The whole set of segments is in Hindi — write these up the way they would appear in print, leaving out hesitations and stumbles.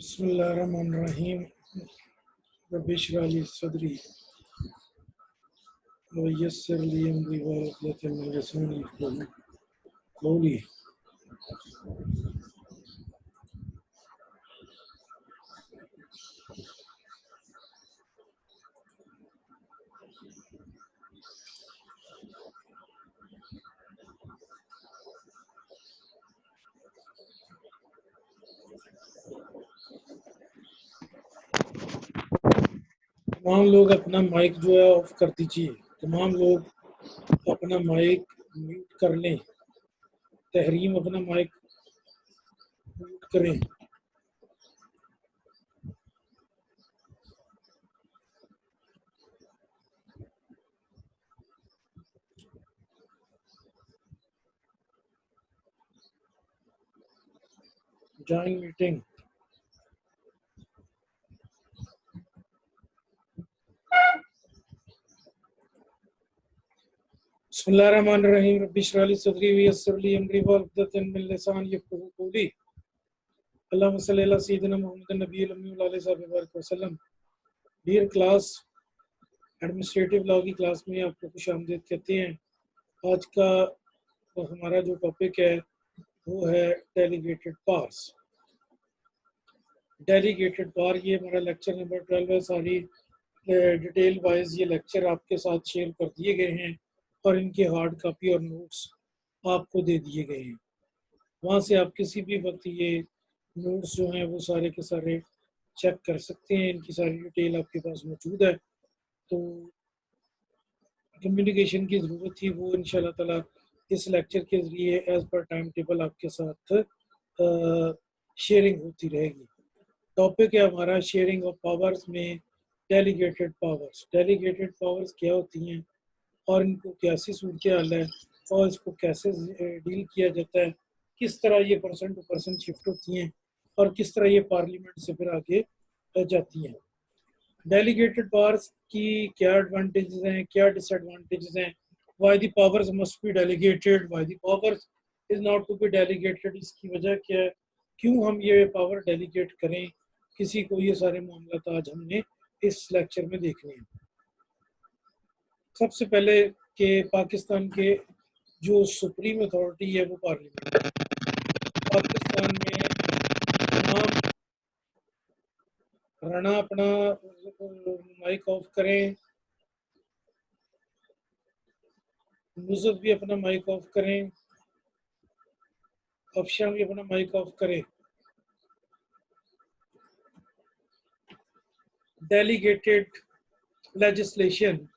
बिस्मिल्लाहिर्रहमानिर्रहीम। रब्बि इश्रह ली सदरी व यस्सिर ली अमरी वहलुल मिन लिसानी यफ़क़हू क़ौली। तमाम लोग अपना माइक जो है ऑफ कर दीजिए। तमाम लोग अपना माइक म्यूट कर लें। तहरीम अपना माइक म्यूट करें। Join meeting. बिस्मिल्लाहिर्रहमानिर्रहीम। रब्बि इश्रह ली सदरी व यस्सिर ली अमरी वहलुल मिन लिसानी यफ़क़हू क़ौली। अल्लाहुम्मा सल्लि अला सय्यिदिना मुहम्मदिन नबिय्यिल उम्मी व आलिहि वसल्लम। डियर क्लास, एडमिनिस्ट्रेटिव लॉ की क्लास में आपको खुशामदीद कहते हैं। आज का हमारा जो टॉपिक है वो है डेलीगेटेड पावर्स। डेलीगेटेड पावर, ये हमारा लेक्चर नंबर 12 है। सारी डिटेल वाइज ये लेक्चर आपके साथ शेयर कर दिए गए हैं और इनके हार्ड कॉपी और नोट्स आपको दे दिए गए हैं। वहाँ से आप किसी भी वक्त ये नोट्स जो हैं वो सारे के सारे चेक कर सकते हैं। इनकी सारी डिटेल आपके पास मौजूद है। तो कम्युनिकेशन की ज़रूरत थी, वो इंशाल्लाह ताला इस लेक्चर के ज़रिए एज़ पर टाइम टेबल आपके साथ शेयरिंग होती रहेगी। टॉपिक है हमारा शेयरिंग ऑफ पावर्स में डेलीगेटेड पावर्स। डेलीगेटेड पावर्स क्या होती हैं और इनको कैसी सूरत हाल है और इसको कैसे डील किया जाता है, किस तरह ये पर्सन टू पर्सन शिफ्ट होती हैं और किस तरह ये पार्लियामेंट से फिर आगे जाती हैं। डेलीगेटेड पावर्स की क्या एडवांटेजेस हैं, क्या डिसएडवांटेजेस हैं, why the powers must be delegated, why the powers is not to be delegated, इसकी वजह क्या है, क्यों हम ये पावर डेलीगेट करें किसी को, ये सारे मामला आज हमने इस लेक्चर में देखने हैं। सबसे पहले कि पाकिस्तान के जो सुप्रीम अथॉरिटी है वो पार्लियामेंट है। पाकिस्तान में तमाम राणा अपना माइक ऑफ करें, मुजब भी अपना माइक ऑफ करें, अफशा भी अपना माइक ऑफ करें। Delegated legislation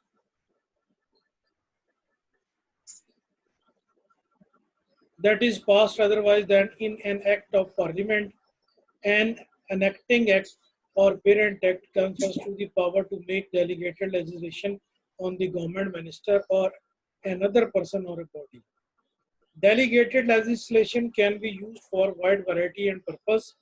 that is passed otherwise than in an act of parliament, an enacting act or parent act confers to the power to make delegated legislation on the government minister or another person or a body. Delegated legislation can be used for wide variety and purpose,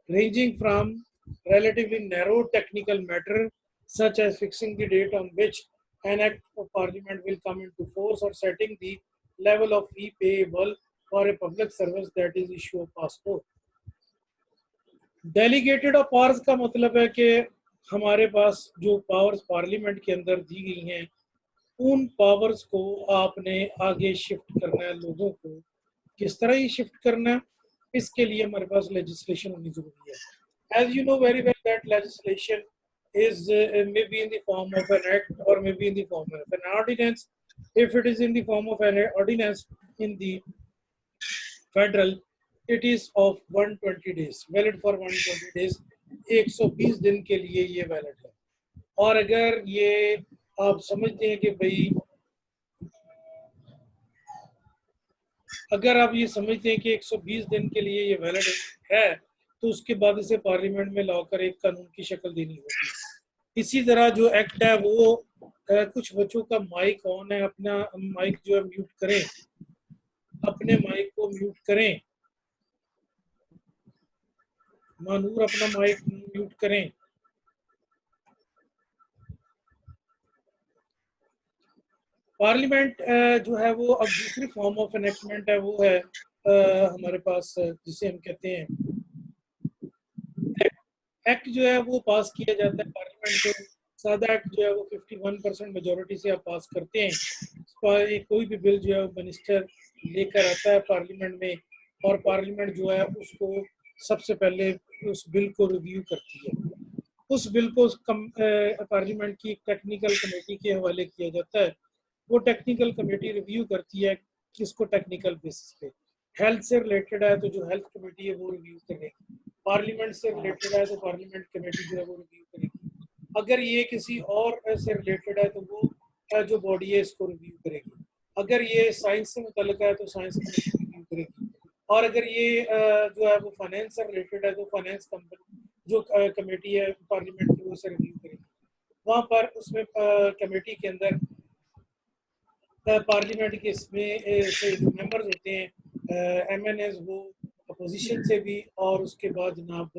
ranging from relatively narrow technical matter such as fixing the date on which an act of parliament will come into force or setting the level of fee payable for a public service, that is issue of passport. Delegated of powers का मतलब है कि हमारे पास जो पावर्स पार्लियामेंट के अंदर दी गई हैं उन पावर्स को आपने आगे शिफ्ट करना है लोगों को। किस तरह ये शिफ्ट करना है, इसके लिए हमारे पास लेजिस्लेशन होनी जरूरी है। As you know very well that legislation is maybe in the form of an act or maybe in the form of an ordinance. If it is in the form of an ordinance in the federal, it is of 120 days, valid for 120 days, 120 दिन के लिए ये वैलिड है। और अगर ये आप समझते हैं कि भाई, अगर आप ये समझते हैं कि 120 दिन के लिए ये वैलिड है तो उसके बाद इसे पार्लियामेंट में लाकर एक कानून की शक्ल देनी होगी। इसी तरह जो एक्ट है वो कुछ बच्चों का माइक ऑन है, अपना माइक जो है म्यूट करें, अपने माइक को म्यूट करें। मानूर अपना माइक म्यूट करें। पार्लियामेंट जो है वो अब दूसरी फॉर्म ऑफ एनेक्टमेंट है, वो है हमारे पास जिसे हम कहते हैं एक्ट जो है वो पास किया जाता है पार्लियामेंट से। सादा एक्ट जो है वो 51% मेजोरिटी से आप पास करते हैं। कोई भी बिल जो है वो मिनिस्टर लेकर आता है पार्लियामेंट में, और पार्लियामेंट जो है उसको सबसे पहले उस बिल को रिव्यू करती है। उस बिल को पार्लियामेंट की टेक्निकल कमेटी के हवाले किया जाता है। वो टेक्निकल कमेटी रिव्यू करती है किसको, टेक्निकल बेसिस पे। हेल्थ से रिलेटेड है तो जो हेल्थ कमेटी है वो रिव्यू करेगी। पार्लियामेंट से रिलेटेड है तो पार्लियामेंट कमेटी जो है वो रिव्यू करेगी। अगर ये किसी और से रिलेटेड है तो वो जो बॉडी है इसको रिव्यू करेगी। अगर ये साइंस से मुतल्लिक है तो साइंस कमेटी रिव्यू करेगी। और अगर ये जो है वो फाइनेंस से रिलेटेड है तो फाइनेंस कंपनी जो कमेटी है पार्लियामेंट की वो उसे रिव्यू करेगी। वहाँ पर उसमें कमेटी के अंदर पार्लियामेंट के इसमें से जो मेंबर्स होते हैं एमएनएस, वो अपोजिशन से भी और उसके बाद जनाब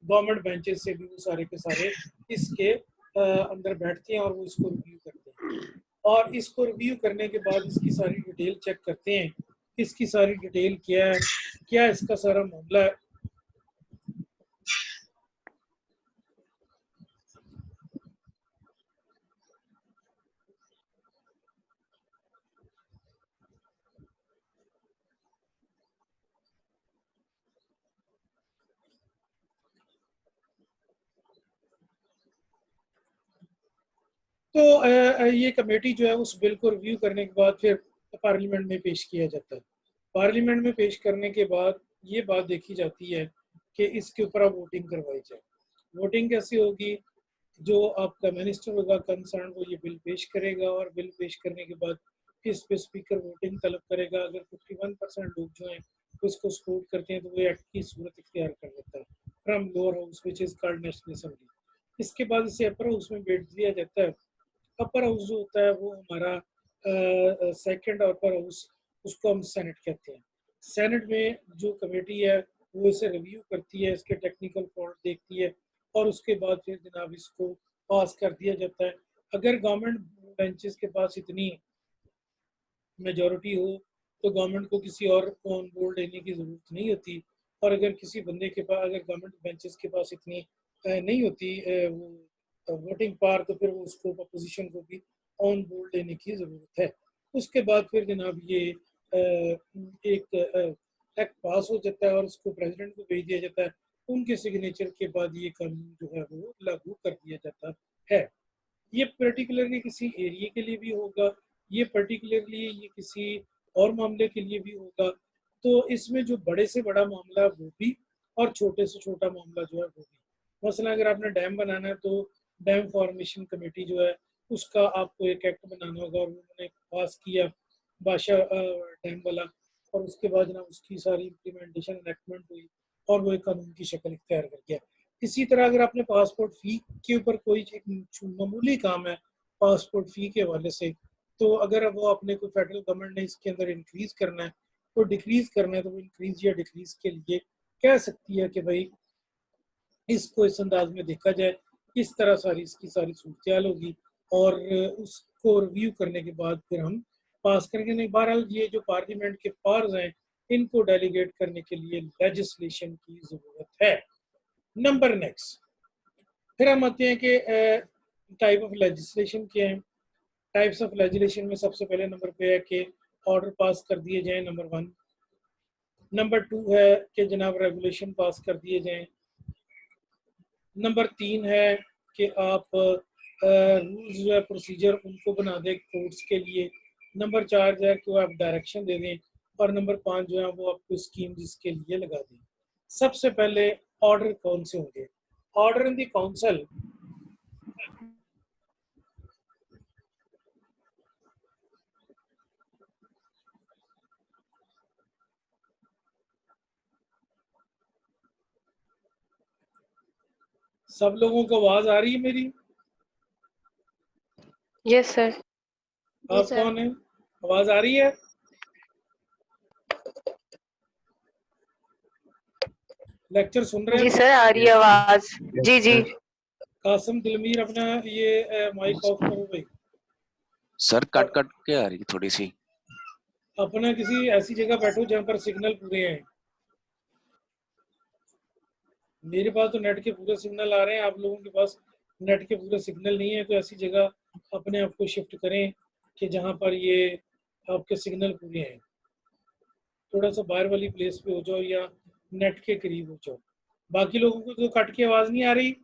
गवर्नमेंट बेंचेस से भी, वो सारे के सारे इसके अंदर बैठते हैं और वो इसको रिव्यू करते हैं। और इसको रिव्यू करने के बाद इसकी सारी डिटेल चेक करते हैं, इसकी सारी डिटेल क्या है, क्या इसका सारा मामला है। तो ये कमेटी जो है उस बिल को रिव्यू करने के बाद फिर पार्लियामेंट में पेश किया जाता है। पार्लियामेंट में पेश करने के बाद ये बात देखी जाती है कि इसके ऊपर अब वोटिंग करवाई जाए। वोटिंग कैसी होगी, जो आपका मिनिस्टर होगा कंसर्न, वो ये बिल पेश करेगा और बिल पेश करने के बाद इस पे स्पीकर वोटिंग तलब करेगा। अगर 51% लोग जो हैं उसको सपोर्ट करते हैं तो वो एक्ट की सूरत इख्तियार कर लेता है from lower house which is called national assembly. इसके बाद इसे अपर हाउस में भेज दिया जाता है। अपर हाउस जो होता है वो हमारा सेकंड अपर हाउस, उसको हम सेनेट कहते हैं। सेनेट में जो कमेटी है वो इसे रिव्यू करती है, इसके टेक्निकल फॉल्ट देखती है और उसके बाद फिर जनाब इसको पास कर दिया जाता है। अगर गवर्नमेंट बेंचेस के पास इतनी मेजोरिटी हो तो गवर्नमेंट को किसी और को ऑन बोर्ड लेने की ज़रूरत नहीं होती। और अगर किसी बंदे के पास, अगर गवर्नमेंट बेंचेस के पास इतनी नहीं होती वो वोटिंग पावर, तो फिर वो उसको अपोजिशन को भी ऑन बोर्ड लेने की ज़रूरत है। उसके बाद फिर जनाब ये एक एक्ट पास हो जाता है और उसको प्रेसिडेंट को भेज दिया जाता है। उनके सिग्नेचर के बाद ये कानून जो है वो लागू कर दिया जाता है। ये पर्टिकुलरली किसी एरिया के लिए भी होगा, ये पर्टिकुलरली ये किसी और मामले के लिए भी होगा। तो इसमें जो बड़े से बड़ा मामला है वो भी, और छोटे से छोटा मामला जो है वो भी। मसलन अगर आपने डैम बनाना है तो डैम फॉर्मेशन कमेटी जो है उसका आपको एक एक्ट बनाना होगा, और उन्होंने पास किया बादशाह डैम वाला, और उसके बाद ना उसकी सारी इम्प्लीमेंटेशन एनेक्टमेंट हुई और वो एक कानून की शक्ल इख्तियार कर गया। इसी तरह अगर आपने पासपोर्ट फ़ी के ऊपर कोई मामूली काम है पासपोर्ट फ़ी के हवाले से, तो अगर वो अपने को फेडरल गवर्नमेंट ने इसके अंदर इंक्रीज़ करना है तो डिक्रीज़ करना है, तो वो इंक्रीज़ या डिक्रीज़ के लिए कह सकती है कि भाई इसको इस अंदाज में देखा जाए, इस तरह सारी इसकी सारी सूरत होगी और उसको रिव्यू करने के बाद फिर हम पास करेंगे। नहीं, बहरहाल ये जो पार्लियामेंट के पावर्स हैं इनको डेलीगेट करने के लिए लेजिस्लेशन की ज़रूरत है। नंबर नेक्स्ट, फिर हम आते हैं कि टाइप ऑफ लेजिस्लेशन क्या है। टाइप्स ऑफ लेजिस्लेशन में सबसे पहले नंबर पे है कि ऑर्डर पास कर दिए जाएं, नंबर 1। नंबर 2 है कि जनाब रेगुलेशन पास कर दिए जाएं। नंबर 3 है कि आप रूल्स जो है प्रोसीजर उनको बना दें कोर्ट्स के लिए। नंबर 4 जो है कि वो आप डायरेक्शन दे दें। और नंबर 5 जो है वो आपको स्कीम जिसके लिए लगा दें। सबसे पहले ऑर्डर कौन से होंगे? ऑर्डर इन द काउंसिल सब लोगों को आवाज आ रही है मेरी? Yes sir. आप कौन है? आवाज आ रही है? लेक्चर सुन रहे जी हैं? सर, आ रही है आवाज। जी जी कासिम दिलमीर, अपना ये माइक ऑफ करो भाई। सर कट कट के आ रही है थोड़ी सी। अपना किसी ऐसी जगह बैठो जहाँ पर सिग्नल पूरे हैं। मेरे पास तो नेट के पूरे सिग्नल आ रहे हैं, आप लोगों के पास नेट के पूरे सिग्नल नहीं है, तो ऐसी जगह अपने आप को शिफ्ट करें कि जहाँ पर ये आपके सिग्नल पूरे हैं। थोड़ा सा बाहर वाली प्लेस पे हो जाओ या नेट के करीब हो जाओ। बाकी लोगों को तो कट की आवाज़ नहीं आ रही?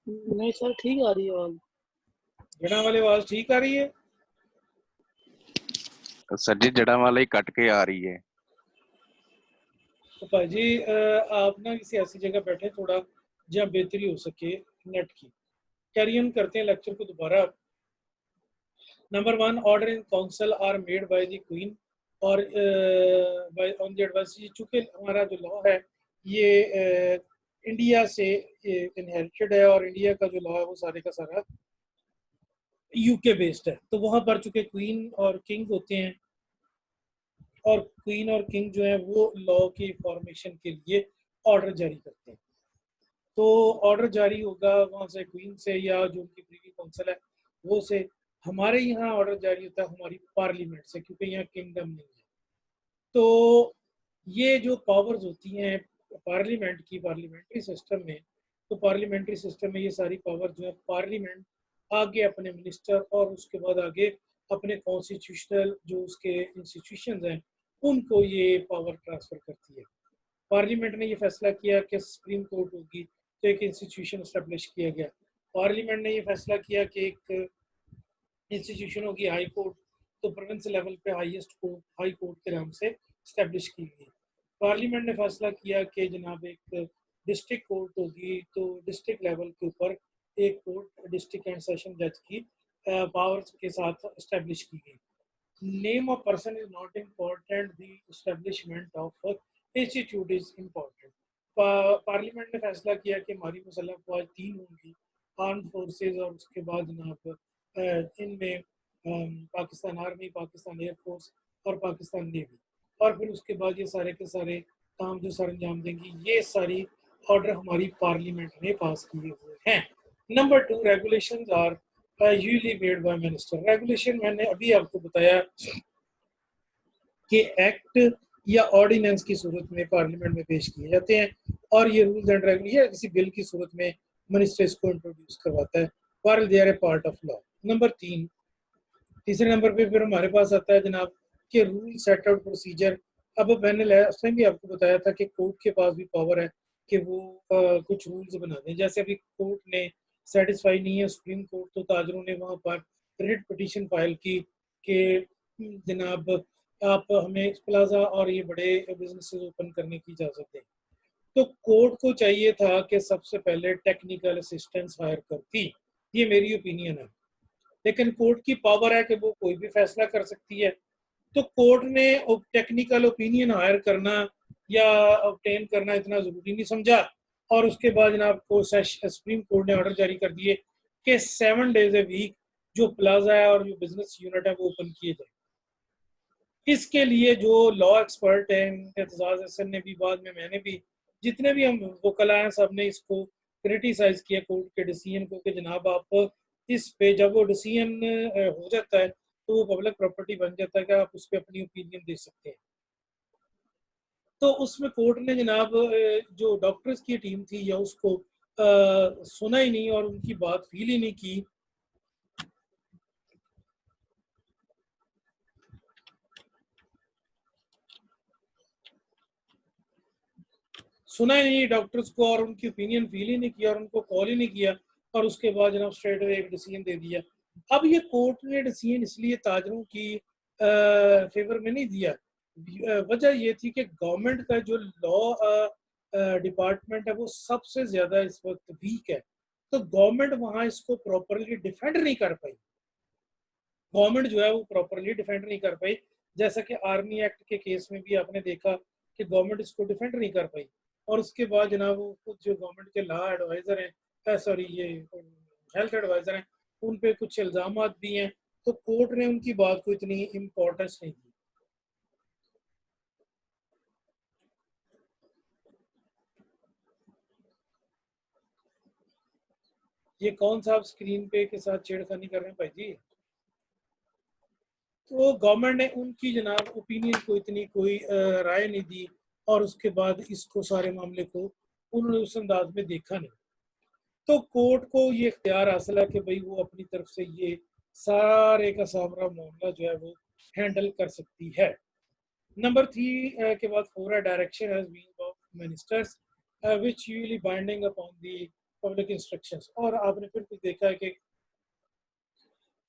नहीं सर, ठीक आ रही है आवाज। जड़ा वाली आवाज़ ठीक आ रही है? सर जी जड़ा वाला ही कट के आ रही है। तो भाजी आप ना किसी ऐसी जगह बैठे थोड़ा जहाँ बेहतरी हो सके नेट की। कैरी ऑन करते हैं लेक्चर को दोबारा। Number 1, order in council are made by the queen और बाय ऑन द एडवाइस। चूँकि हमारा जो लॉ है ये इंडिया से इनहेरिटेड है और इंडिया का जो लॉ है वो सारे का सारा यूके बेस्ड है, तो वहाँ पर चूँकि क्वीन और किंग होते हैं और क्वीन और किंग जो है वो लॉ की फॉर्मेशन के लिए ऑर्डर जारी करते हैं। तो ऑर्डर जारी होगा वहाँ से क्वीन से या जो उनकी प्रीवी काउंसिल है वो से। हमारे यहाँ ऑर्डर जारी होता है हमारी पार्लियामेंट से, क्योंकि यहाँ किंगडम नहीं है। तो ये जो पावर्स होती हैं पार्लियामेंट की, पार्लियामेंट्री सिस्टम में, तो पार्लियामेंट्री सिस्टम में ये सारी पावर जो है पार्लियामेंट आगे अपने मिनिस्टर और उसके बाद आगे अपने कॉन्स्टिट्यूशनल जो उसके इंस्टीट्यूशंस हैं उनको ये पावर ट्रांसफ़र करती है। पार्लियामेंट ने ये फैसला किया कि सुप्रीम कोर्ट होगी, तो एक इंस्टीट्यूशन इस्टेब्लिश किया गया। पार्लियामेंट ने ये फैसला किया कि एक इंस्टीट्यूशन होगी हाई कोर्ट, तो प्रोविंस लेवल पे हाईएस्ट कोर्ट हाई कोर्ट के नाम से इस्टेब्लिश की गई। पार्लियामेंट ने फैसला किया कि जनाब एक डिस्ट्रिक्ट कोर्ट होगी, तो डिस्ट्रिक्ट लेवल के ऊपर एक कोर्ट डिस्ट्रिक्ट एंड सेशन जज की पावर्स के साथ इस्टेब्लिश की गई। Name of person is not important, the establishment of institute is important. Parliament ने फैसला किया कि हमारी मुसल्लह फौज 3 होंगी, आर्म फोर्सेस और उसके बाद जनाब इनमें पाकिस्तान आर्मी, पाकिस्तान एयरफोर्स और पाकिस्तान नेवी, और फिर उसके बाद ये सारे के सारे काम जो सर अंजाम देंगी, ये सारी ऑर्डर हमारी पार्लियामेंट ने पास किए हुए हैं। Number 2, regulations are usually made by minister. Regulation मैंने अभी आपको बताया कि एक्ट या ऑर्डिनेंस की सूरत में पार्लियामेंट में पेश किए जाते हैं, और ये रूल्स एंड रेगुलेशन या किसी बिल की सूरत में मिनिस्टर इसको इंट्रोड्यूस करवाता है, for they are a part of law. Number 3, तीसरे नंबर पे फिर हमारे पास आता है जनाब के रूल सेट आउट प्रोसीजर। अब मैंने लास्ट टाइम भी आपको बताया था कि कोर्ट के पास भी पावर है कि वो कुछ रूल्स बना दें। जैसे अभी कोर्ट ने सेटिस्फाई नहीं है सुप्रीम कोर्ट, तो ताजरों ने वहाँ पर रिट पिटीशन फाइल की कि जनाब आप हमें प्लाजा और ये बड़े बिजनेसेस ओपन करने की इजाज़त दें। तो कोर्ट को चाहिए था कि सबसे पहले टेक्निकल असिस्टेंस हायर करती, ये मेरी ओपिनियन है, लेकिन कोर्ट की पावर है कि वो कोई भी फैसला कर सकती है। तो कोर्ट ने टेक्निकल ओपिनियन हायर करना या ऑब्टेन करना इतना ज़रूरी नहीं समझा, और उसके बाद जनाब को सुप्रीम कोर्ट ने ऑर्डर जारी कर दिए कि 7 डेज ए वीक जो प्लाजा है और जो बिजनेस यूनिट है वो ओपन किए जाए। इसके लिए जो लॉ एक्सपर्ट हैं, एतजाज हसन ने भी, बाद में मैंने भी, जितने भी हम वकला हैं, सब ने इसको क्रिटिसाइज किया कोर्ट के डिसीजन को कि जनाब आप इस पे जब वो डिसीजन हो जाता है तो वो पब्लिक प्रॉपर्टी बन जाता है कि आप उस पर अपनी ओपिनियन दे सकते हैं। तो उसमें कोर्ट ने जनाब जो डॉक्टर्स की टीम थी या उसको सुना ही नहीं और उनकी बात फील ही नहीं की। सुना ही नहीं डॉक्टर्स को और उनकी ओपिनियन फील ही नहीं किया और उनको कॉल ही नहीं किया, और उसके बाद जनाब स्ट्रेट अवे एक डिसीजन दे दिया। अब ये कोर्ट ने डिसीजन इसलिए ताजरों की फेवर में नहीं दिया, वजह ये थी कि गवर्नमेंट का जो लॉ डिपार्टमेंट है वो सबसे ज़्यादा इस वक्त वीक है, तो गवर्नमेंट वहाँ इसको प्रॉपरली डिफेंड नहीं कर पाई। गवर्नमेंट जो है वो प्रॉपरली डिफेंड नहीं कर पाई, जैसा कि आर्मी एक्ट के केस में भी आपने देखा कि गवर्नमेंट इसको डिफेंड नहीं कर पाई, और उसके बाद जनाब वो खुद जो गवर्नमेंट के लॉ एडवाइज़र हैं, सॉरी ये हेल्थ एडवाइज़र हैं, उन पे कुछ इल्ज़ाम भी हैं, तो कोर्ट ने उनकी बात को इतनी इम्पोर्टेंस नहीं दी। ये कौन सा आप स्क्रीन पे के साथ छेड़खानी कर रहे हैं भाई जी? तो गवर्नमेंट ने उनकी जनाब ओपिनियन को इतनी कोई राय नहीं दी, और उसके बाद इसको सारे मामले को उन्होंने उस अंदाज में देखा नहीं, तो कोर्ट को ये इख्तियार हासिल है कि भाई वो अपनी तरफ से ये सारे का सारा मामला जो है वो हैंडल कर सकती है। नंबर 3 के बाद 4 है direction has been of ministers which usually binding upon the public instructions. और आपने फिर कुछ देखा है कि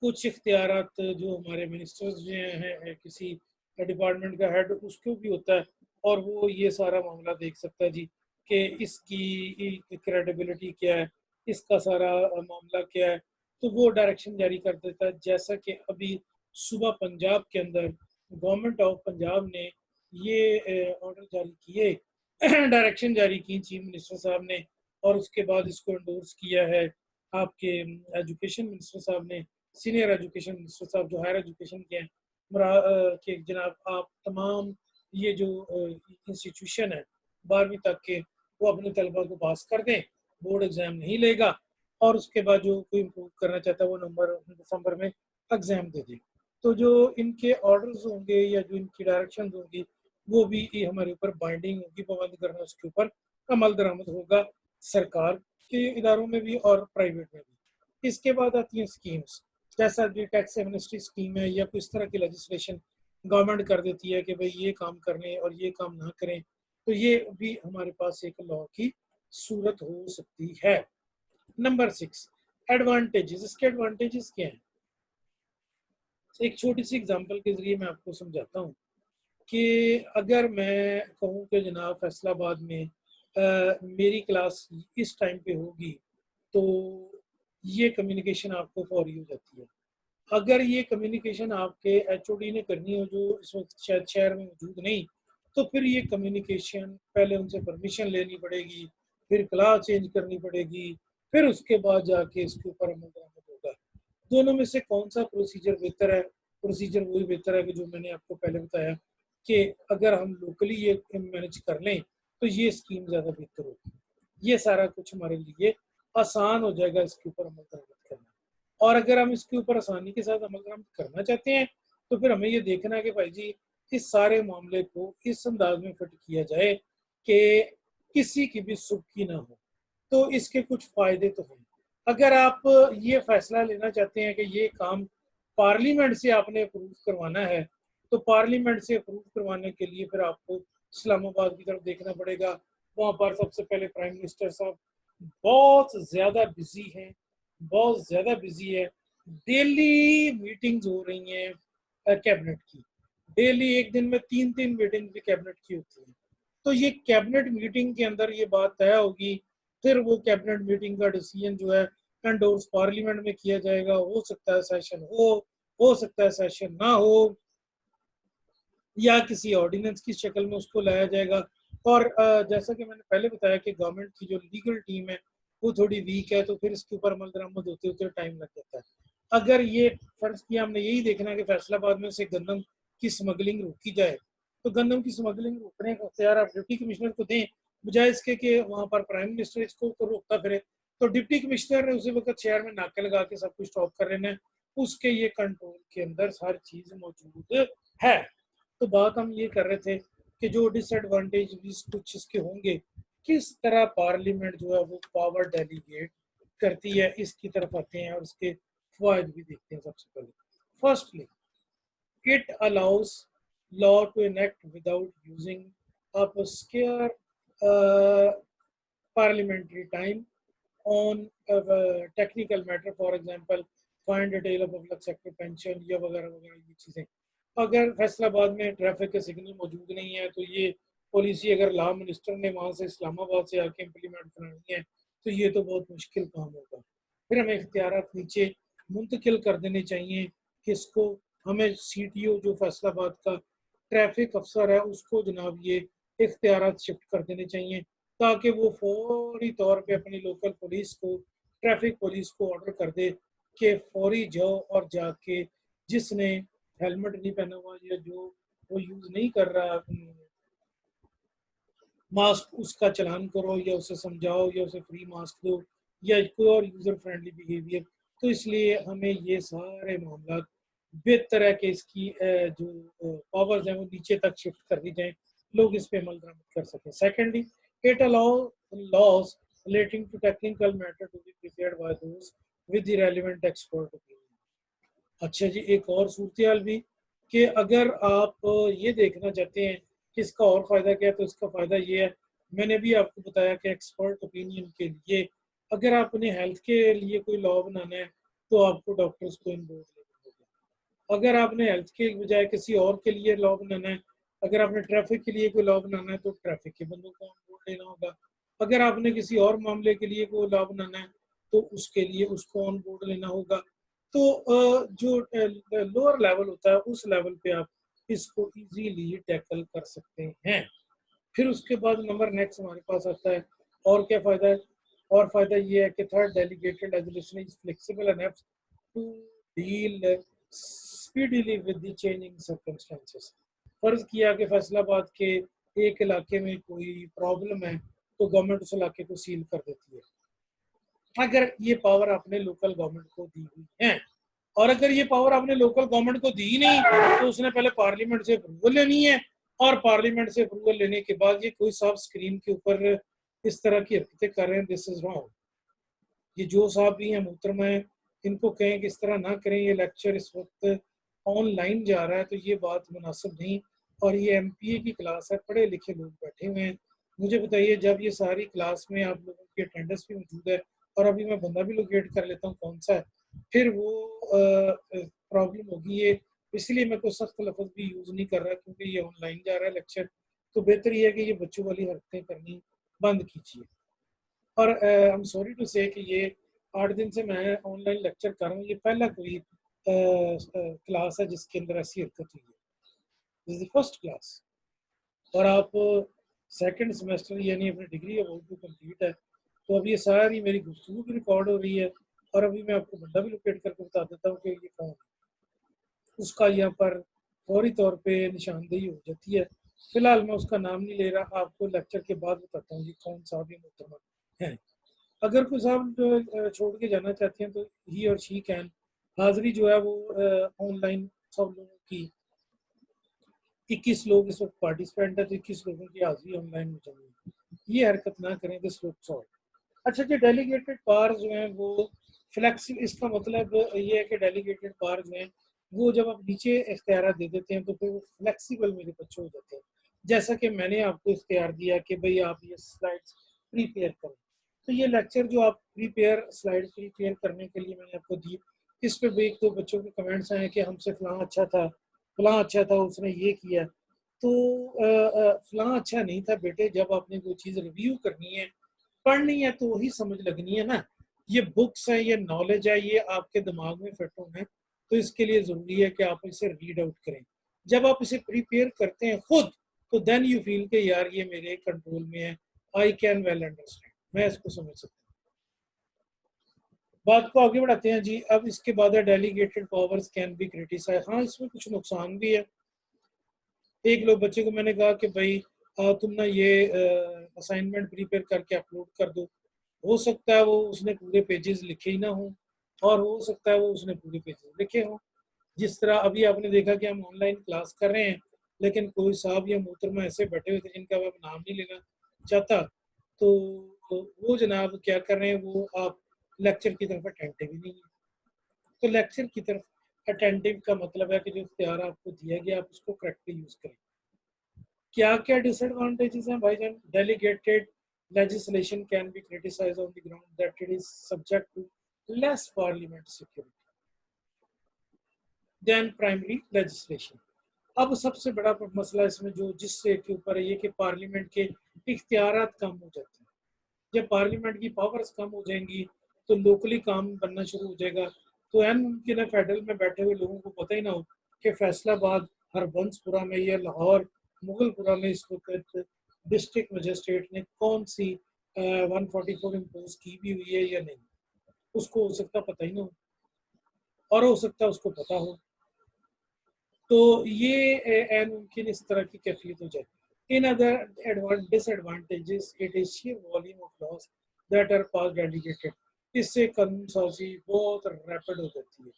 कुछ इख्तियारात जो हमारे मिनिस्टर्स जो हैं किसी डिपार्टमेंट का हेड उसको भी होता है, और वो ये सारा मामला देख सकता है जी कि इसकी क्रेडिबिलिटी क्या है, इसका सारा मामला क्या है, तो वो डायरेक्शन जारी कर देता है। जैसा कि अभी सुबह पंजाब के अंदर गवर्नमेंट ऑफ पंजाब ने ये ऑर्डर जारी किए, डायरेक्शन जारी की चीफ मिनिस्टर साहब ने, और उसके बाद इसको एंडोर्स किया है आपके एजुकेशन मिनिस्टर साहब ने, सीनियर एजुकेशन मिनिस्टर साहब जो हायर एजुकेशन के हैं कि जनाब आप तमाम ये जो इंस्टीट्यूशन है 12वीं तक के वो अपने तलबा को पास कर दें, बोर्ड एग्जाम नहीं लेगा, और उसके बाद जो कोई इम्प्रूव करना चाहता है वो नवंबर दिसंबर में एग्जाम दे दे। तो जो इनके ऑर्डर्स होंगे या जो इनकी डायरेक्शन होंगी वो भी ये हमारे ऊपर बाइंडिंग होगी, पाबंद करना उसके ऊपर अमल दरामद होगा सरकार के इदारों में भी और प्राइवेट में भी। इसके बाद आती है स्कीम्स, जैसा कि टैक्स एमनेस्टी स्कीम है या किस तरह की लेजिस्लेशन गवर्नमेंट कर देती है कि भाई ये काम कर लें और ये काम ना करें, तो ये भी हमारे पास एक लॉ की सूरत हो सकती है। Number 6 advantages. इसके एडवांटेजेस क्या हैं? एक छोटी सी एग्जांपल के जरिए मैं आपको समझाता हूँ कि अगर मैं कहूँ कि जनाब फैसलाबाद में मेरी क्लास इस टाइम पे होगी, तो ये कम्युनिकेशन आपको फौरी हो जाती है। अगर ये कम्युनिकेशन आपके एचओडी ने करनी हो जो इस वक्त शायद शहर में मौजूद नहीं, तो फिर ये कम्युनिकेशन पहले उनसे परमिशन लेनी पड़ेगी, फिर क्लास चेंज करनी पड़ेगी, फिर उसके बाद जाके इसके ऊपर अमल दरामद होगा। दोनों में से कौन सा प्रोसीजर बेहतर है? प्रोसीजर वही बेहतर है कि जो मैंने आपको पहले बताया कि अगर हम लोकली ये मैनेज कर लें तो ये स्कीम ज़्यादा बेहतर होगी। ये सारा कुछ हमारे लिए आसान हो जाएगा इसके ऊपर अमल दरामद करना। और अगर हम इसके ऊपर आसानी के साथ अमल दरामद करना चाहते हैं तो फिर हमें ये देखना है कि भाई जी इस सारे मामले को इस अंदाज में फिट किया जाए कि किसी की भी सुबकी ना हो। तो इसके कुछ फ़ायदे तो हैं। अगर आप ये फैसला लेना चाहते हैं कि ये काम पार्लियामेंट से आपने अप्रूव करवाना है, तो पार्लियामेंट से अप्रूव करवाने के लिए फिर आपको इस्लामाबाद की तरफ देखना पड़ेगा। वहाँ पर सबसे पहले प्राइम मिनिस्टर साहब बहुत ज़्यादा बिजी हैं, बहुत ज़्यादा बिजी है। डेली मीटिंग्स हो रही हैं कैबिनेट की, डेली एक दिन में 3-3 मीटिंग भी कैबिनेट की होती है। तो ये कैबिनेट मीटिंग के अंदर ये बात तय होगी, फिर वो कैबिनेट मीटिंग का डिसीजन जो है एंडोर्स पार्लियामेंट में किया जाएगा। हो सकता है सेशन हो सकता है सेशन ना हो, या किसी ऑर्डिनेंस की शक्ल में उसको लाया जाएगा। और जैसा कि मैंने पहले बताया कि गवर्नमेंट की जो लीगल टीम है वो थोड़ी वीक है, तो फिर इसके ऊपर अमल दरामद होते होते टाइम लग जाता है। अगर ये फर्ज किया हमने यही देखना है कि फैसलाबाद में से गंदम की स्मगलिंग रोकी जाए, तो गंदम की स्मगलिंग रोकने का इख्तियार आप डिप्टी कमिश्नर को दें, बजाय इसके कि वहाँ पर प्राइम मिनिस्टर इसको रोकता फिरे। तो डिप्टी कमिश्नर ने उसी वक्त शहर में नाके लगा के सब कुछ स्टॉप कर लेना है, उसके ये कंट्रोल के अंदर हर चीज मौजूद है। तो बात हम ये कर रहे थे कि जो डिसएडवांटेज भी कुछ इसके होंगे, किस तरह पार्लियामेंट जो है वो पावर डेलीगेट करती है, इसकी तरफ आते हैं और उसके फायदे भी देखते हैं। सबसे पहले firstly it allows law to enact without using up a scarce uh, parliamentary time on a technical matter, for example fine detail of public sector pension या वगैरह वगैरह ये चीज़ें। अगर फैसलाबाद में ट्रैफिक के सिग्नल मौजूद नहीं है, तो ये पॉलिसी अगर लॉ मिनिस्टर ने वहाँ से इस्लामाबाद से आके इम्प्लीमेंट करानी है तो ये तो बहुत मुश्किल काम होगा। फिर हमें इख्तियारात नीचे मुंतकिल कर देने चाहिए किसको, हमें सीटीओ जो फैसलाबाद का ट्रैफिक अफसर है उसको जनाब ये इख्तियारात शिफ्ट कर देने चाहिए, ताकि वो फौरी तौर पे अपनी लोकल पुलिस को, ट्रैफिक पुलिस को ऑर्डर कर दे कि फौरी जाओ और जाके जिसने हेलमेट नहीं पहना हुआ या जो वो यूज़ नहीं कर रहा मास्क, उसका चलान करो या उसे समझाओ या उसे फ्री मास्क दो या कोई और यूज़र फ्रेंडली बिहेवियर। तो इसलिए हमें ये सारे मामला बेहतर है कि इसकी जो पावर्स हैं वो नीचे तक शिफ्ट कर दी जाएँ, लोग इस पे अमल दरामद कर सकें। Secondly, it allow laws relating to technical matter to be prepared by those with the relevant expert opinion. अच्छा जी, एक और सूरत भी कि अगर आप ये देखना चाहते हैं कि इसका और फ़ायदा क्या है, तो इसका फ़ायदा ये है, मैंने भी आपको बताया कि एक्सपर्ट ओपिनियन के लिए अगर आपने हेल्थ के लिए कोई लॉ बनाना है तो आपको डॉक्टर्स को इन्वॉल्व लेना होगा। अगर आपने हेल्थ के बजाय किसी और के लिए लॉ बनाना है, अगर आपने ट्रैफिक के लिए कोई लॉ बनाना है तो ट्रैफिक के बंदों को ऑन लेना होगा। अगर आपने किसी और मामले के लिए कोई लॉ बनाना है तो उसके लिए उसको ऑन बोर्ड लेना होगा। तो जो लोअर लेवल होता है उस लेवल पे आप इसको इजीली टैकल कर सकते हैं। फिर उसके बाद नंबर नेक्स्ट हमारे पास आता है और क्या फ़ायदा है। और फ़ायदा ये है कि third, delegated legislation is flexible enough to deal speedily with the changing circumstances. फ़र्ज़ किया कि फैसलाबाद के एक इलाके में कोई प्रॉब्लम है तो गवर्नमेंट उस इलाके को सील कर देती है, अगर ये पावर आपने लोकल गवर्नमेंट को दी हुई है। और अगर ये पावर आपने लोकल गवर्नमेंट को दी नहीं तो उसने पहले पार्लियामेंट से अप्रूवल लेनी है, और पार्लियामेंट से अप्रूवल लेने के बाद ये कोई साहब स्क्रीन के ऊपर इस तरह की हरकतें कर रहे हैं, दिस इज रॉन्ग। ये जो साहब भी हैं मोहतरमा है, इनको कहें कि इस तरह ना करें, ये लेक्चर इस वक्त ऑनलाइन जा रहा है तो ये बात मुनासिब नहीं। और ये एमपीए की क्लास है, पढ़े लिखे लोग बैठे हुए हैं। मुझे बताइए, जब ये सारी क्लास में आप लोगों की अटेंडेंस भी मौजूद है, और अभी मैं बंदा भी लोकेट कर लेता हूँ कौन सा है, फिर वो प्रॉब्लम होगी। ये इसलिए मैं कोई सख्त लफ्ज़ भी यूज़ नहीं कर रहा क्योंकि ये ऑनलाइन जा रहा है लेक्चर। तो बेहतर ये है कि ये बच्चों वाली हरकतें करनी बंद कीजिए। और आई एम सॉरी टू से कि ये 8 दिन से मैं ऑनलाइन लेक्चर कर रहा हूँ, ये पहला कोई क्लास है जिसके अंदर ऐसी हरकत हुई है। This is the first class. और आप सेकंड सेमेस्टर यानी अपनी डिग्री अबाउट टू कंप्लीट है, तो अब ये सारी मेरी गुफ्तगू भी रिकॉर्ड हो रही है। और अभी मैं आपको बंदा भी लोकेट करके बता देता हूँ कि ये कौन है, उसका यहाँ पर फौरी तौर पे निशानदेही हो जाती है। फिलहाल मैं उसका नाम नहीं ले रहा, आपको लेक्चर के बाद बताता हूँ ये कौन सा भी मोहतरमा है। अगर कोई साहब छोड़ के जाना चाहते हैं तो ही और शी कैन। हाजिरी जो है वो ऑनलाइन सब लोगों की 21 लोग इस वक्त पार्टिसिपेंट है, तो 21 लोगों की हाजिरी ऑनलाइन हो जाएगी। ये हरकत ना करें, दिस लोग सॉल्व। अच्छा जी, डेलीगेटेड पावर जो है वो फ्लेक्सिबल, इसका मतलब ये है कि डेलीगेटेड पावर जो है वो जब आप नीचे इख्तियार दे देते हैं तो फिर वो फ्लेक्सिबल मेरे बच्चे हो जाते हैं। जैसा कि मैंने आपको इख्तियार दिया कि भाई आप ये स्लाइड्स प्रीपेयर करें, तो ये लेक्चर जो आप स्लाइड प्रीपेयर करने के लिए मैंने आपको दी, इस पे भी 1-2 बच्चों के कमेंट्स आए कि हमसे फलां अच्छा था, फलां अच्छा था, उसने ये किया। तो फलां अच्छा नहीं था बेटे, जब आपने कोई चीज़ रिव्यू करनी है, पढ़नी है, तो वही समझ लगनी है ना। ये बुक्स है, ये नॉलेज है, ये आपके दिमाग में फिट होना है, तो इसके लिए ज़रूरी है कि आप इसे रीड आउट करें। जब आप इसे प्रिपेयर करते हैं खुद, तो देन यू फील कि यार ये मेरे कंट्रोल में है, आई कैन वेल अंडरस्टैंड, मैं इसको समझ सकता हूँ। बात को आगे बढ़ाते हैं जी। अब इसके बाद है delegated powers can be criticise. हाँ, इसमें कुछ नुकसान भी है। एक लोग बच्चे को मैंने कहा कि भाई तुम ना ये असाइनमेंट प्रिपेयर करके अपलोड कर दो। हो सकता है वो उसने पूरे पेजेस लिखे ही ना हो, और हो सकता है वो उसने पूरे पेजेस लिखे हों। जिस तरह अभी आपने देखा कि हम ऑनलाइन क्लास कर रहे हैं, लेकिन कोई साहब या मोहतरमा ऐसे बैठे हुए थे जिनका मैं नाम नहीं लेना चाहता, तो वो जनाब क्या कर रहे हैं, वो आप लेक्चर की तरफ अटेंटिव ही नहीं है। तो लेक्चर की तरफ अटेंटिव का मतलब है कि जो इख्तियार आपको दिया गया आप उसको करेक्टली यूज़ करें। क्या क्या डिसएडवांटेजेस हैं भाईजान? Delegated legislation can be criticized on the ground that it is subject to less parliament security than primary legislation। अब सबसे बड़ा मसला इसमें जो जिससे के ऊपर है ये कि पार्लियामेंट के इख्तियारात कम हो जाते हैं। जब पार्लियामेंट की पावर्स कम हो जाएंगी तो लोकली काम बनना शुरू हो जाएगा। तो एन मुमकिन है फेडरल में बैठे हुए लोगों को पता ही ना हो कि फैसलाबाद, हरबंसपुरा में या लाहौर, मुगलपुरा में इस वक्त डिस्ट्रिक्ट मजिस्ट्रेट ने कौन सी 144 इम्पोज की भी हुई है या नहीं, उसको हो सकता पता ही ना हो, और हो सकता उसको पता हो। तो ये मुमकिन इस तरह की कैफियत हो जाए। In other disadvantages, it is sheer volume of laws that are pass delegated. इससे कानून साजी बहुत रैपिड हो जाती है।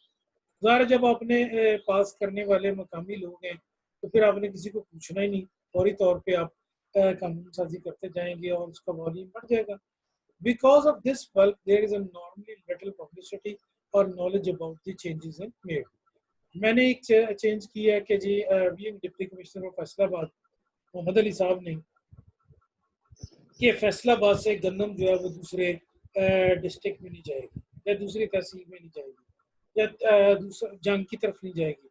ज़ाहिर जब आपने पास करने वाले मकामी लोग हैं तो फिर आपने किसी को पूछना ही नहीं, फौरी तौर पे आप कानून साजी करते जाएंगे और उसका वॉल्यूम बढ़ जाएगा. Because of this bulk, there is a normally little publicity or knowledge about the changes in made. मैंने एक चेंज किया है कि जी being deputy commissioner of Faisalabad Mohammad Ali sahab ने कि फैसलाबाद से गंदम जो है वो दूसरे डिस्ट्रिक्ट में नहीं जाएगी या दूसरी तहसील में नहीं जाएगी या दूसरा जंग की तरफ नहीं जाएगी,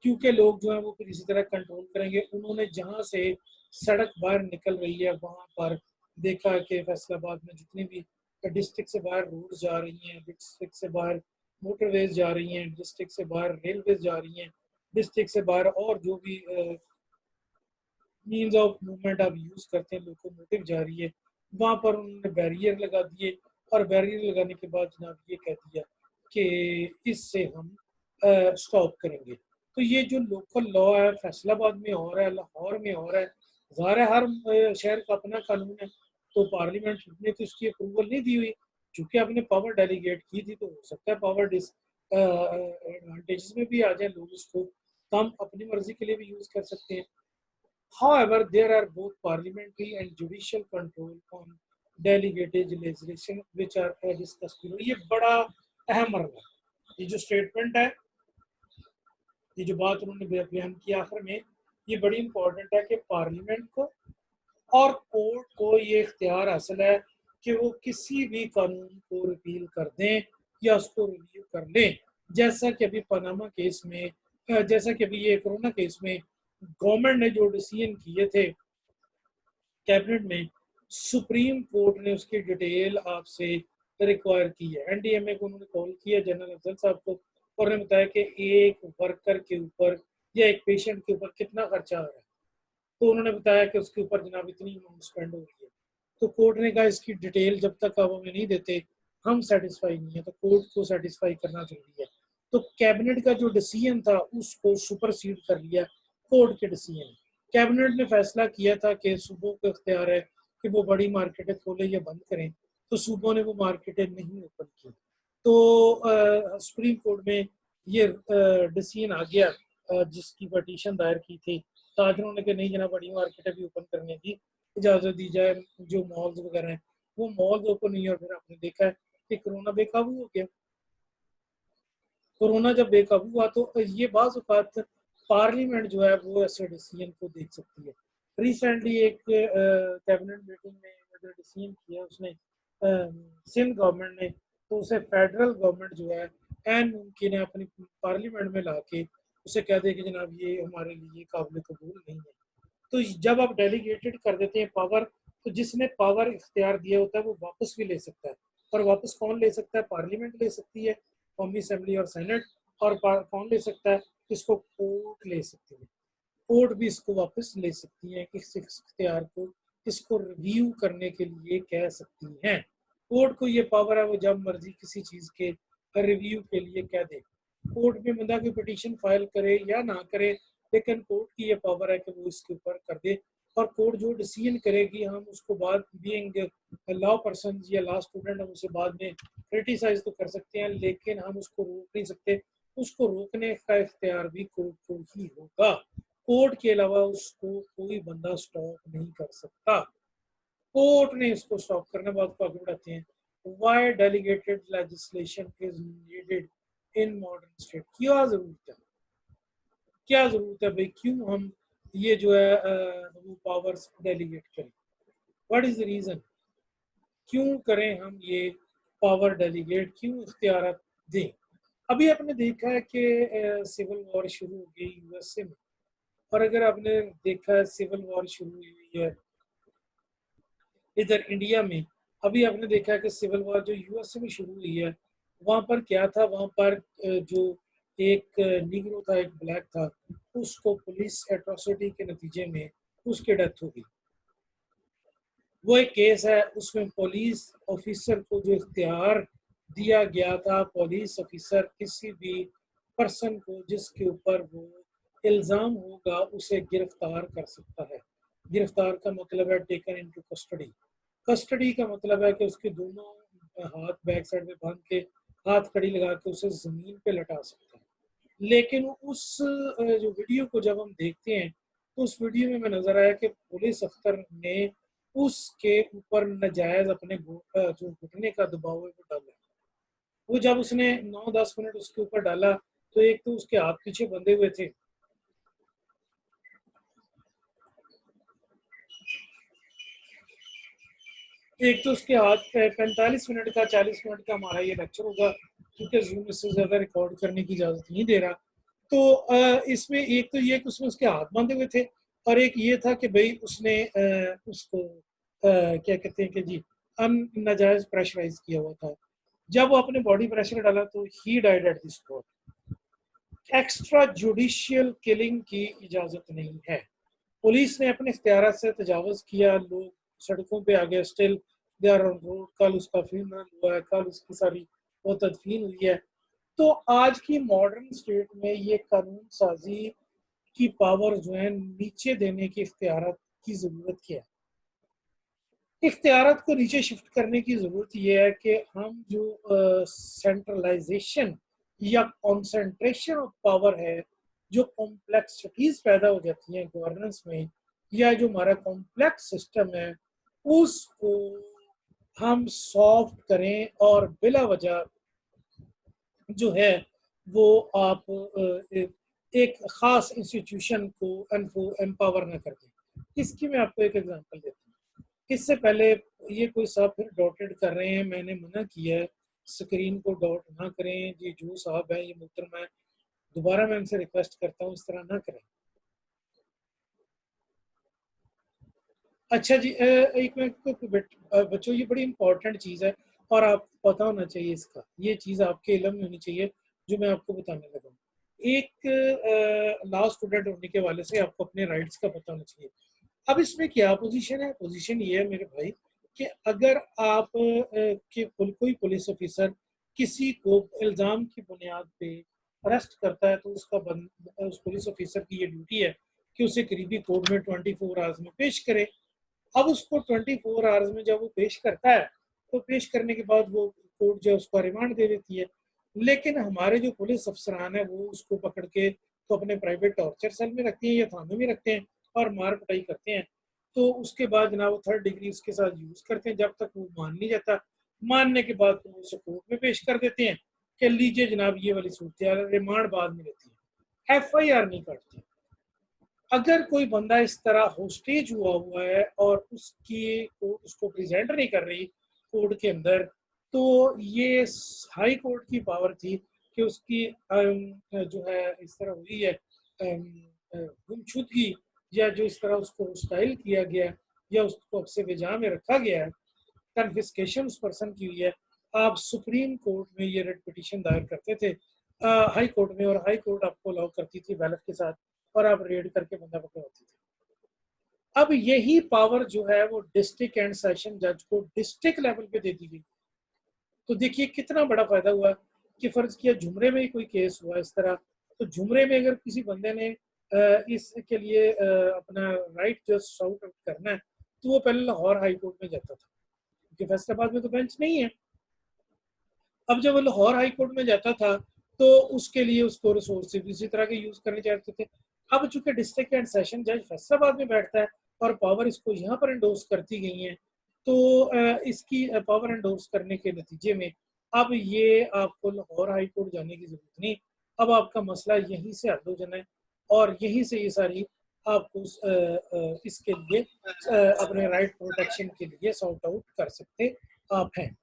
क्योंकि लोग जो हैं वो फिर इसी तरह कंट्रोल करेंगे. उन्होंने जहाँ से सड़क बाहर निकल रही है वहाँ पर देखा कि फैसलाबाद में जितनी भी डिस्ट्रिक्ट से बाहर रोड जा रही हैं, डिस्ट्रिक्ट से बाहर मोटरवेज जा रही हैं, डिस्ट्रिक्ट से बाहर रेलवेज जा रही हैं, डिस्ट्रिक्ट से बाहर और जो भी मीन्स ऑफ मूवमेंट आप यूज़ करते हैं लोकोमोटिव जा रही है, वहाँ पर उन्होंने बैरियर लगा दिए और बैरियर लगाने के बाद जनाब ये कह दिया कि इससे हम स्टॉप करेंगे. तो ये जो लोकल लॉ है फैसलाबाद में हो रहा है, लाहौर में हो रहा है, ज़ाहिर है हर शहर का अपना कानून है, तो पार्लियामेंट ने तो इसकी अप्रूवल नहीं दी हुई. चूँकि आपने पावर डेलीगेट की थी तो हो सकता है पावर एडवांटेजेस में भी आ जाए लोग इसको, तो हम अपनी मर्जी के लिए भी यूज़ कर सकते हैं. However, there are both parliamentary and judicial control on delegated legislation which are discussed below. ये बड़ा अहम मरला है. ये जो स्टेटमेंट है, ये जो बात उन्होंने बयान की आखिर में, ये बड़ी इंपॉर्टेंट है कि पार्लियामेंट को और कोर्ट को ये इख्तियार हासिल है कि वो किसी भी कानून को रिपील कर दें या उसको रिव्यू कर लें. जैसा कि अभी पनामा केस में, जैसा कि अभी ये कोरोना केस में गवर्नमेंट ने जो डिसीजन किए थे कैबिनेट में, सुप्रीम कोर्ट ने उसकी डिटेल आपसे रिक्वायर की है. एनडीएमए को उन्होंने कॉल किया जनरल अफजल साहब को और उन्होंने बताया कि एक वर्कर के ऊपर या एक पेशेंट के ऊपर कितना खर्चा आ रहा है. तो उन्होंने बताया कि उसके ऊपर जनाब इतनी अमाउंट स्पेंड हो रही है. तो कोर्ट ने कहा इसकी डिटेल जब तक आप हमें नहीं देते हम सेटिस्फाई नहीं है, तो कोर्ट को सेटिस्फाई करना जरूरी है. तो कैबिनेट का जो डिसीजन था उसको सुपरसीड कर लिया कोर्ट के डिसीजन. कैबिनेट ने फैसला किया था कि सूबों को इख्तियार है कि वो बड़ी मार्केटें खोले या बंद करें, तो सूबों ने वो मार्केटें नहीं ओपन की. तो सुप्रीम कोर्ट में ये डिसीजन आ गया जिसकी पटिशन दायर की थी. ताजरों ने कि नहीं जनाब बड़ी मार्केटें भी ओपन करने की इजाज़त दी जाए, जो मॉल्स वगैरह हैं वो मॉल्स ओपन नहीं. और फिर आपने देखा है कि कोरोना बेकाबू हो गया. कोरोना जब बेकाबू हुआ तो ये बाज़ औक़ात पार्लियामेंट जो है वो ऐसे डिसीजन को देख सकती है. रिसेंटली एक कैबिनेट मीटिंग में जो डिसीजन किया उसने सिंध गवर्नमेंट ने, तो उसे फेडरल गवर्नमेंट जो है एन मुमकिन है अपनी पार्लियामेंट में ला के उसे कह दे कि जनाब ये हमारे लिए काबिल कबूल नहीं है. तो जब आप डेलीगेटेड कर देते हैं पावर, तो जिसने पावर इख्तियार दिया होता है वो वापस भी ले सकता है. और वापस कौन ले सकता है? पार्लियामेंट ले सकती है, कौमी असेंबली और सेनेट. और कौन ले सकता है? इसको कोर्ट ले सकती है. कोर्ट भी इसको वापस ले सकती है, इस इख्तियार को इसको रिव्यू करने के लिए कह सकती हैं. कोर्ट को ये पावर है, वो जब मर्जी किसी चीज़ के रिव्यू के लिए कह दे. कोर्ट में बंदा कोई पिटीशन फाइल करे या ना करे, लेकिन कोर्ट की ये पावर है कि वो इसके ऊपर कर दे. और कोर्ट जो डिसीजन करेगी हम उसको बाद बीइंग लॉ पर्सन या लॉ स्टूडेंट हम उसे बाद में क्रिटिसाइज तो कर सकते हैं, लेकिन हम उसको रोक नहीं सकते. उसको रोकने का इख्तियार भी कोर्ट को ही होगा. कोर्ट के अलावा उसको कोई बंदा स्टॉप नहीं कर सकता. कोर्ट ने इसको स्टॉप करने बात को आगे बढ़ाते हैं. Why delegated legislation is needed in modern state. क्या जरूरत है, क्या जरूरत है भाई, क्यों हम ये जो है वो पावर्स डेलीगेट करें? व्हाट इज द रीजन, क्यों करें हम ये पावर डेलीगेट, क्यों इख्तियार दें? अभी आपने देखा है कि सिविल वॉर शुरू हो गई यूएसए में, और अगर आपने देखा है सिविल वॉर शुरू हुई है इधर इंडिया में, अभी आपने देखा है कि सिविल वॉर जो यूएसए में शुरू हुई है वहाँ पर क्या था, वहाँ पर जो एक निग्रो था, एक ब्लैक था, उसको पुलिस एट्रोसिटी के नतीजे में उसकी डेथ हो गई. वो एक केस है, उसमें पुलिस ऑफिसर को जो इख्तियार दिया गया था, पुलिस ऑफिसर किसी भी पर्सन को जिसके ऊपर वो इल्ज़ाम होगा उसे गिरफ्तार कर सकता है. गिरफ्तार का मतलब है टेकन इनटू कस्टडी. कस्टडी का मतलब है कि उसके दोनों हाथ बैक साइड में बांध के हाथ कड़ी लगा के उसे ज़मीन पे लटा सकता है. लेकिन उस जो वीडियो को जब हम देखते हैं तो उस वीडियो में नजर आया कि पुलिस अफसर ने उसके ऊपर नजायज अपने जो घुटने का दबाव है वो डाला। वो जब उसने 9-10 मिनट उसके ऊपर डाला तो एक तो उसके हाथ पीछे बंधे हुए थे, एक तो उसके हाथ 45 मिनट का 40 मिनट का हमारा ये लेक्चर होगा क्योंकि जूम इससे ज़्यादा रिकॉर्ड करने की इजाज़त नहीं दे रहा। तो इसमें एक तो ये कि उसमें उसके हाथ बांधे हुए थे और एक ये था कि भाई उसने उसको क्या कहते हैं कि जी नाजायज प्रेशराइज किया हुआ था। जब वो अपने बॉडी प्रेशर डाला तो he died at the spot. Extra judicial killing की इजाज़त नहीं है। पुलिस ने अपने इख्तियार से तजावज़ किया, लोग सड़कों पे आ गए, still they are on road. कल उसका फ्यूनरल हुआ है, कल उसकी सारी वो तदफीन हुई है। तो आज की मॉडर्न स्टेट में ये कानून साजी की पावर जो है नीचे देने के इख्तियार की ज़रूरत क्या है? इख्तियार को नीचे शिफ्ट करने की ज़रूरत यह है कि हम जो सेंट्रलाइजेशन या कॉन्सेंट्रेशन ऑफ पावर है, जो कॉम्प्लेक्सिटीज पैदा हो जाती हैं गवर्नेंस में, या जो हमारा कॉम्प्लेक्स सिस्टम है, उसको हम सॉफ्ट करें और बिला वजह जो है वो आप एक ख़ास इंस्टीट्यूशन को एम्पावर ना कर दें। इसकी मैं आपको एक एग्जांपल देता हूँ। इससे पहले ये कोई साहब फिर डॉटेड कर रहे हैं, मैंने मना किया है स्क्रीन को डॉट ना करें। ये जो साहब है, ये मुहतरमा है, दोबारा मैं उनसे रिक्वेस्ट करता हूँ इस तरह ना करें। अच्छा जी, एक मिनट बच्चों, ये बड़ी इंपॉर्टेंट चीज़ है और आपको पता होना चाहिए इसका। ये चीज़ आपके इल्म में होनी चाहिए जो मैं आपको बताने लगा हूँ। एक लॉ स्टूडेंट होने के वाले से आपको अपने राइट्स का पता होना चाहिए। अब इसमें क्या पोजीशन है? पोजीशन ये है मेरे भाई कि अगर आप कोई पुलिस ऑफिसर किसी को इल्ज़ाम की बुनियाद पे अरेस्ट करता है तो उस पुलिस ऑफिसर की ये ड्यूटी है कि उसे करीबी कोर्ट में 24 आवर्स में पेश करे। अब उसको 24 आवर्स में जब वो पेश करता है तो पेश करने के बाद वो कोर्ट जो है उसको रिमांड दे देती है। लेकिन हमारे जो पुलिस अफसरान है वो उसको पकड़ के तो अपने प्राइवेट टॉर्चर सेल में रखते हैं या थानों में रखते हैं और मार पिटाई करते हैं। तो उसके बाद जनाब वो 3rd डिग्री उसके साथ यूज़ करते हैं जब तक वो मान नहीं जाता। मानने के बाद तो उसे कोर्ट में पेश कर देते हैं कि लीजिए जनाब ये वाली सूरत हाल, रिमांड बाद में लेती है, FIR नहीं काटती। अगर कोई बंदा इस तरह होस्टेज हुआ है और उसकी कोर्ट उसको प्रेजेंट नहीं कर रही कोर्ट के अंदर, तो ये हाई कोर्ट की पावर थी कि उसकी जो है इस तरह हुई है गुमशुदगी, या जो इस तरह उसको हॉस्टाइल किया गया या उसको अपसे बेजा में रखा गया है, कन्फिस्केशन उस पर्सन की हुई है। आप सुप्रीम कोर्ट में ये रेड पिटीशन दायर करते थे हाई कोर्ट में, और हाई कोर्ट आपको अलाउ करती थी बैलेट के साथ, और आप रेड करके बंदा पकड़वाते थे। अब यही पावर जो है वो डिस्ट्रिक्ट एंड सेशन जज को डिस्ट्रिक्ट लेवल पे दे दी गई। तो देखिए कितना बड़ा फायदा हुआ कि फर्ज किया झुमरे में ही कोई केस हुआ इस तरह, तो झुमरे में अगर किसी बंदे ने इसके लिए अपना राइट जो सॉर्ट आउट करना है तो वो पहले लाहौर हाई कोर्ट में जाता था क्योंकि फैसलाबाद में तो बेंच नहीं है। अब जब वो लाहौर हाई कोर्ट में जाता था तो उसके लिए उसको रिसोर्सेज इसी तरह के यूज करने चाहते थे। अब चूंकि डिस्ट्रिक्ट एंड सेशन जज फैसलाबाद में बैठता है और पावर इसको यहाँ पर एंडोर्स करती गई है, तो इसकी पावर एंडोर्स करने के नतीजे में अब ये आपको लाहौर हाई कोर्ट जाने की जरूरत नहीं। अब आपका मसला यहीं से हल हो जाना है और यहीं से ये सारी आपको इसके लिए अपने राइट प्रोटेक्शन के लिए सॉर्ट आउट कर सकते आप हैं।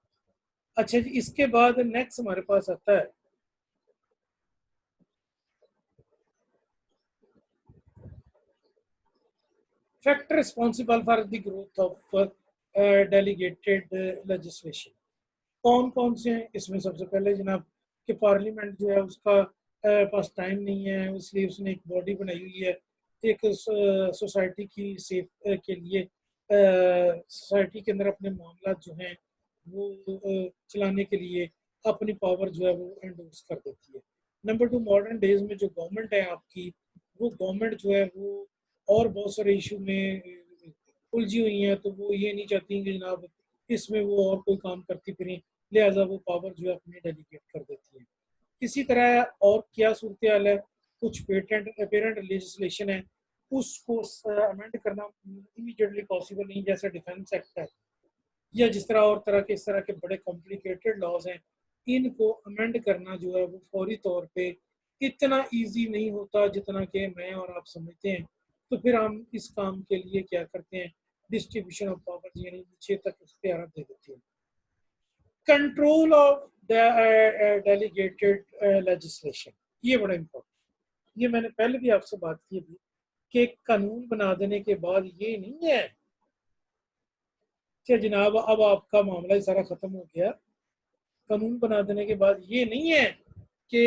अच्छा जी, इसके बाद नेक्स्ट हमारे पास आता है factor responsible for the growth of delegated legislation. कौन कौन से हैं इसमें? सबसे पहले जनाब कि पार्लियामेंट जो है उसका पास टाइम नहीं है, इसलिए उसने एक बॉडी बनाई हुई है एक सोसाइटी की सेफ के लिए, सोसाइटी के अंदर अपने मामला जो हैं वो चलाने के लिए अपनी पावर जो है वो एंडोर्स कर देती है। नंबर 2, मॉडर्न डेज में जो गवर्नमेंट है आपकी, वो गवर्नमेंट जो है वो और बहुत सारे इशू में उलझी हुई हैं, तो वो ये नहीं चाहती कि जनाब इसमें वो और कोई काम करती फिरें, लिहाजा वो पावर जो है अपनी डेलीगेट कर देती है। इसी तरह और क्या सूरत हाल है? कुछ पेटेंट लेजिस्लेशन है उसको अमेंड करना इमीडिएटली पॉसिबल नहीं, जैसे डिफेंस एक्ट है या जिस तरह और तरह के इस तरह के बड़े कॉम्प्लिकेटेड लॉज हैं, इनको अमेंड करना जो है वो फौरी तौर पे इतना इजी नहीं होता जितना कि मैं और आप समझते हैं। तो फिर हम इस काम के लिए क्या करते हैं, डिस्ट्रीब्यूशन ऑफ पावर्स यानी नीचे तक इख्तियार दे देते हैं। कंट्रोल ऑफ डेलीगेटेड लेजिस्लेशन, ये बड़ा इम्पोर्टेंट, ये मैंने पहले भी आपसे बात की थी कि कानून बना देने के बाद ये नहीं है कि जनाब अब आपका मामला ही सारा खत्म हो गया। कानून बना देने के बाद ये नहीं है कि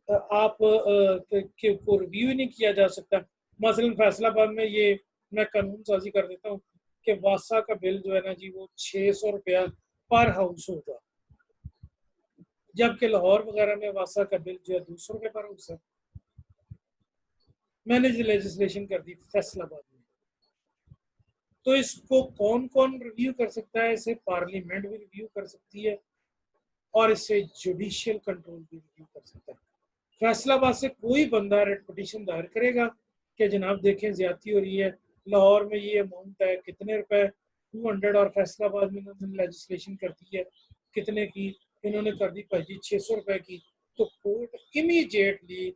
आप को रिव्यू नहीं किया जा सकता। मसलन फैसलाबाद में ये मैं कानून साजी कर देता हूँ कि वासा का बिल जो है ना जी वो 600 रुपया पर हाउस होगा, जबकि लाहौर वगैरह में वासा का बिल जो है 200 रुपये पर हाउस है। मैंने जो लेजिस्लेशन कर दी फैसलाबाद में, तो इसको कौन कौन रिव्यू कर सकता है? इसे पार्लियामेंट भी रिव्यू कर सकती है और इससे जुडिशियल कंट्रोल भी रिव्यू कर सकता है। फैसलाबाद से कोई बंदा रेट पिटीशन दायर करेगा कि जनाब देखें ज्यादती हो रही है, लाहौर में ये अमाउंट है कितने रुपए 200 और फैसलाबाद में इन्होंने लेजिस्लेशन कर दी है कितने की, इन्होंने कर दी भाई 600 रुपए की, तो कोर्ट इमीडिएटली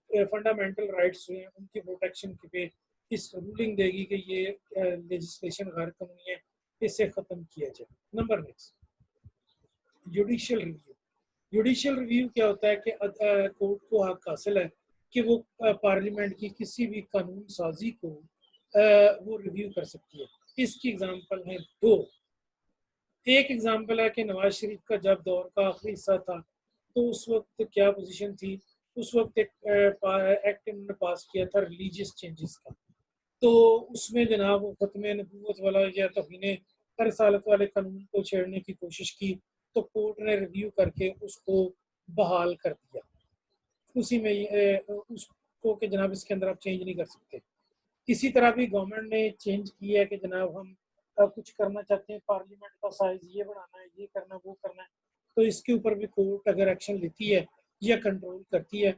फंडामेंटल राइट्स हुए हैं उनकी प्रोटेक्शन के पे इस रूलिंग देगी कि ये लेजिस्लेशन गैर कानूनी है, इसे ख़त्म किया जाए। Number next, judicial review. Judicial review क्या होता है कि कोर्ट को हक हासिल है कि वो पार्लियामेंट की किसी भी कानून साजी को वो रिव्यू कर सकती है। इसकी एग्जांपल है दो। एक एग्जांपल है कि नवाज शरीफ का जब दौर का आखिरी हिस्सा था तो उस वक्त क्या पोजीशन थी, उस वक्त एक एक्ट इन्होंने पास किया था रिलीजियस चेंजेस का, तो उसमें जनाब वो खत्म नबूवत वाला या तौहीन रसालत वाले कानून को छेड़ने की कोशिश की, तो कोर्ट ने रिव्यू करके उसको बहाल कर दिया। उसी में उसको कि जनाब इसके अंदर आप चेंज नहीं कर सकते। इसी तरह भी गवर्नमेंट ने चेंज किया है कि जनाब हम कुछ करना चाहते हैं, पार्लियामेंट का साइज ये बढ़ाना है, ये करना वो करना है, तो इसके ऊपर भी कोर्ट अगर एक्शन लेती है या कंट्रोल करती है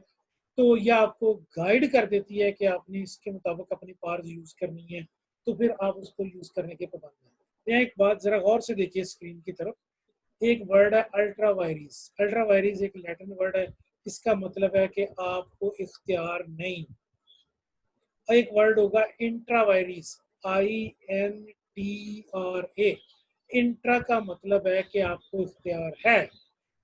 तो यह आपको गाइड कर देती है कि आपने इसके मुताबिक अपनी पावर्स यूज करनी है, तो फिर आप उसको यूज करने के पाबंद हैं। यहाँ एक बात जरा गौर से देखिए स्क्रीन की तरफ, एक वर्ड है अल्ट्रा वायरिस। अल्ट्रा वायरिस एक लैटिन वर्ड है, इसका मतलब है कि आपको इख्तियार नहीं। एक वर्ड होगा इंट्रा वायरिस, INTRA। इंट्रा का मतलब है कि आपको इख्तियार है।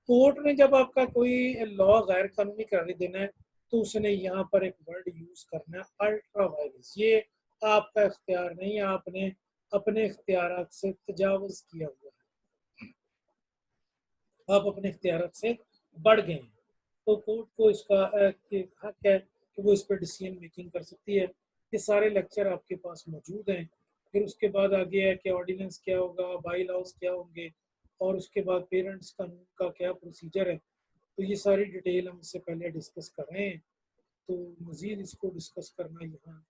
कोर्ट ने जब आपका कोई लॉ गैर कानूनी करार देना है तो उसने यहाँ पर एक वर्ड यूज करना है अल्ट्रा वायरिस। ये आपका इख्तियार नहीं है, आपने अपने इख्तियारात से तजावुज किया हुआ है, आप अपने इख्तियारात से बढ़ गए हैं। तो कोर्ट को इसका हक है कि वो इस पर डिसीजन मेकिंग कर सकती है। ये सारे लेक्चर आपके पास मौजूद हैं। फिर उसके बाद आगे है कि ऑर्डिनेंस क्या होगा, बाई लॉज क्या होंगे, और उसके बाद पेरेंट्स कानून का क्या प्रोसीजर है। तो ये सारी डिटेल हम इससे पहले डिस्कस कर रहे हैं, तो मज़ीद इसको डिस्कस करना यहाँ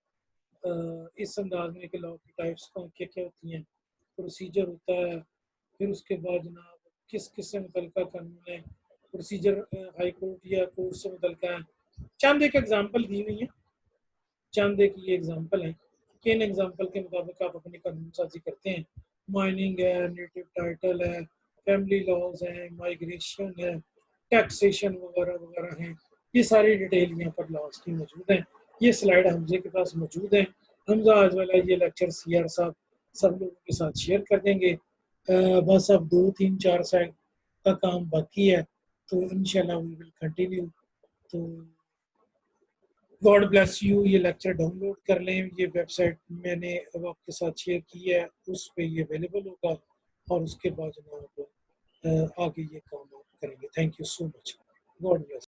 इस अंदाज में कि लॉ की टाइप्स क्या क्या होती हैं, प्रोसीजर होता है, फिर उसके बाद जनाब किस किस से मुतल्लिका कानून है, प्रोसीजर हाई कोर्ट या कोर्ट से मुतल्लिका है। चंद एक एग्जाम्पल दी हुई है, चंद एक ये एग्जाम्पल है कि इन एग्जाम्पल के मुताबिक आप अपनी कानून साजी करते हैं। माइनिंग है, नेटिव टाइटल है, फैमिली लॉज हैं, माइग्रेशन है, टैक्सेशन वगैरह वगैरह हैं। ये सारी डिटेल यहाँ पर लॉज की मौजूद हैं। ये स्लाइड हमजे के पास मौजूद है। हमजा आज वाला ये लेक्चर CR साहब सब लोगों के साथ शेयर कर देंगे। बस अब 2-3-4 साल का काम बाकी है, तो इंशाल्लाह वी विल कंटिन्यू। तो गॉड ब्लेस यू। ये लेक्चर डाउनलोड कर लें, ये वेबसाइट मैंने अब आपके साथ शेयर की है, उस पर ये अवेलेबल होगा, और उसके बाद जनाब आगे ये काम आप करेंगे। Thank you so much. God bless.